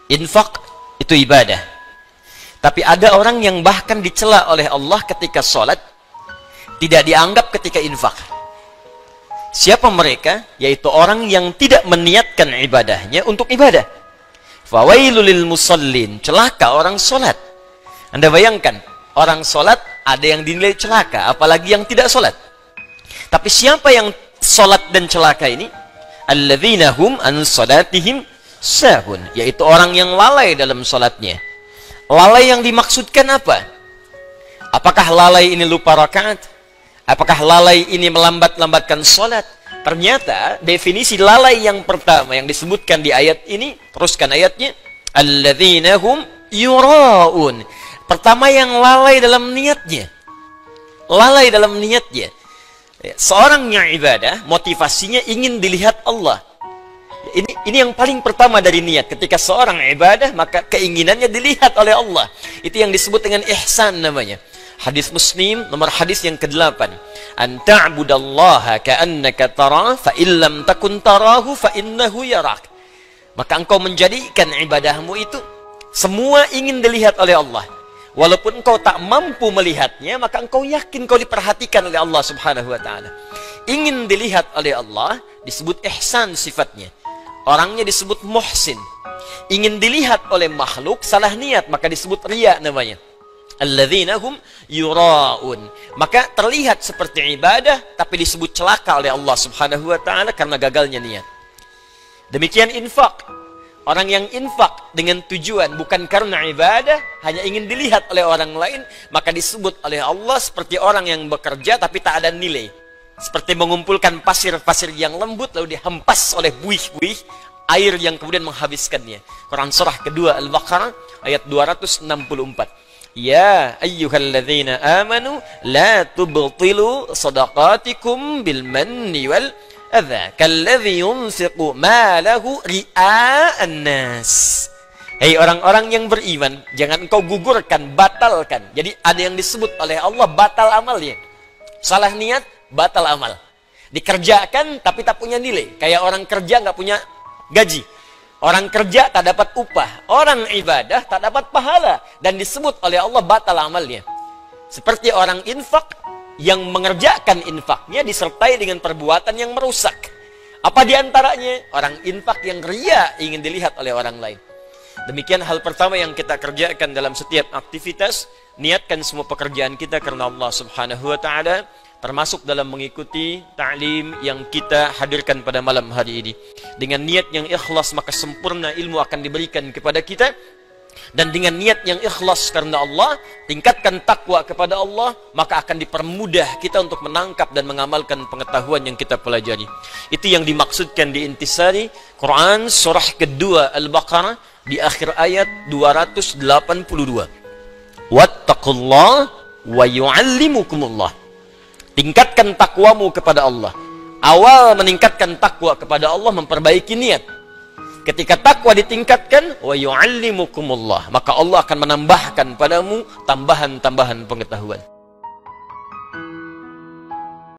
Infak itu ibadah. Tapi ada orang yang bahkan dicela oleh Allah ketika sholat, tidak dianggap ketika infak. Siapa mereka? Yaitu orang yang tidak meniatkan ibadahnya untuk ibadah. Fawailul lil musallin, celaka orang sholat. Anda bayangkan, orang sholat ada yang dinilai celaka, apalagi yang tidak sholat. Tapi siapa yang sholat dan celaka ini? Alladzina hum an sholatihim sahun, yaitu orang yang lalai dalam sholatnya. Lalai yang dimaksudkan apa? Apakah lalai ini lupa rakaat? Apakah lalai ini melambat-lambatkan sholat? Ternyata definisi lalai yang pertama yang disebutkan di ayat ini, teruskan ayatnya, alladzina hum yura'un. Pertama yang lalai dalam niatnya. Lalai dalam niatnya. Seorang yang ibadah, motivasinya ingin dilihat Allah. Ini yang paling pertama dari niat. Ketika seorang ibadah, maka keinginannya dilihat oleh Allah. Itu yang disebut dengan ihsan namanya. Hadis Muslim, nomor hadis yang ke-8. An ta'budallaha ka'annaka tarah, fa illam takun tarahu fa innahu yarak. Maka engkau menjadikan ibadahmu itu semua ingin dilihat oleh Allah. Walaupun engkau tak mampu melihatnya, maka engkau yakin kau diperhatikan oleh Allah Subhanahu wa ta'ala. Ingin dilihat oleh Allah disebut ihsan sifatnya. Orangnya disebut muhsin. Ingin dilihat oleh makhluk, salah niat, maka disebut riya namanya. Alladzina hum yura'un. Maka terlihat seperti ibadah, tapi disebut celaka oleh Allah Subhanahu wa ta'ala karena gagalnya niat. Demikian infak. Orang yang infak dengan tujuan bukan karena ibadah, hanya ingin dilihat oleh orang lain, maka disebut oleh Allah seperti orang yang bekerja tapi tak ada nilai. Seperti mengumpulkan pasir-pasir yang lembut lalu dihempas oleh buih-buih air yang kemudian menghabiskannya. Quran surah kedua Al-Baqarah ayat 264. Ya ayyuhalladzina amanu la tubtilu sadaqatikum bil manni wal adza kalladzi yunfiqu malahu ria'an nas. Hei orang-orang yang beriman, jangan engkau gugurkan, batalkan. Jadi ada yang disebut oleh Allah batal amalnya. Salah niat, batal amal. Dikerjakan tapi tak punya nilai. Kayak orang kerja nggak punya gaji. Orang kerja tak dapat upah. Orang ibadah tak dapat pahala. Dan disebut oleh Allah batal amalnya. Seperti orang infak yang mengerjakan infaknya disertai dengan perbuatan yang merusak. Apa diantaranya? Orang infak yang riya ingin dilihat oleh orang lain. Demikian hal pertama yang kita kerjakan dalam setiap aktivitas. Niatkan semua pekerjaan kita karena Allah Subhanahu wa ta'ala. Termasuk dalam mengikuti ta'lim yang kita hadirkan pada malam hari ini. Dengan niat yang ikhlas, maka sempurna ilmu akan diberikan kepada kita. Dan dengan niat yang ikhlas karena Allah, tingkatkan takwa kepada Allah, maka akan dipermudah kita untuk menangkap dan mengamalkan pengetahuan yang kita pelajari. Itu yang dimaksudkan di intisari Quran surah kedua Al-Baqarah di akhir ayat 282. Wattaqullah wa yu'allimukumullah. Tingkatkan takwamu kepada Allah. Awal meningkatkan takwa kepada Allah, memperbaiki niat. Ketika takwa ditingkatkan, wa yu'allimukumullah, maka Allah akan menambahkan padamu tambahan-tambahan pengetahuan.